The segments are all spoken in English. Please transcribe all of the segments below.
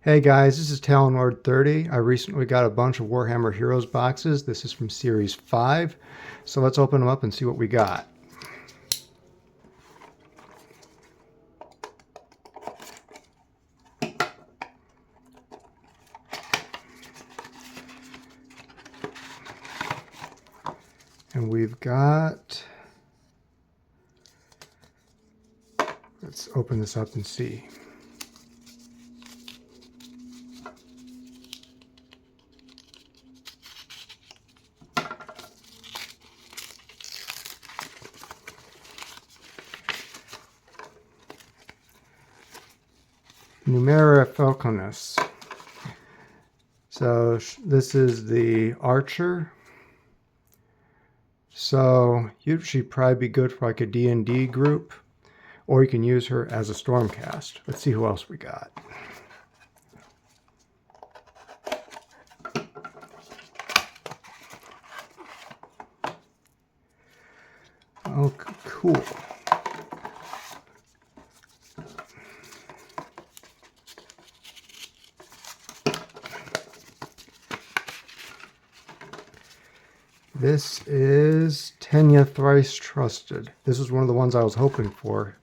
Hey guys, this is Talonlord30. I recently got a bunch of Warhammer Heroes boxes. This is from Series 5. So let's open them up and see what we got. And we've got... Let's open this up and see. Numera Falconus. So this is the archer. So she'd probably be good for like a D&D group, or you can use her as a Stormcast. Let's see who else we got. Oh, cool. This is Tenya Thrice Trusted. This is one of the ones I was hoping for.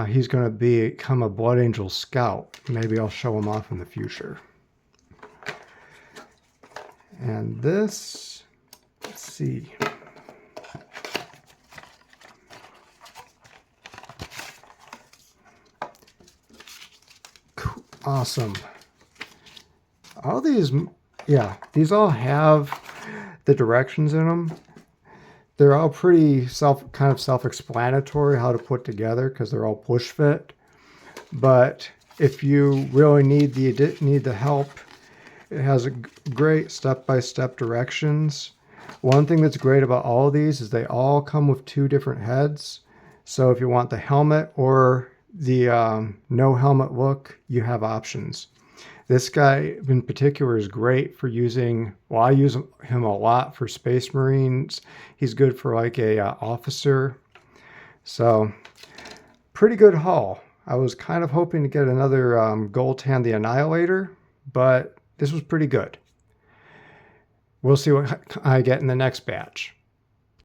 He's going to become a Blood Angel Scout. Maybe I'll show him off in the future. And this, let's see. Cool. Awesome. All these, yeah, these all have the directions in them. They're all pretty kind of self-explanatory how to put together because they're all push fit. But if you really need the help, it has a great step-by-step directions. One thing that's great about all of these is they all come with two different heads. So if you want the helmet or the no helmet look, you have options. This guy in particular is great for using, well, I use him a lot for Space Marines. He's good for like a officer. So pretty good haul. I was kind of hoping to get another Goltan the Annihilator, but this was pretty good. We'll see what I get in the next batch.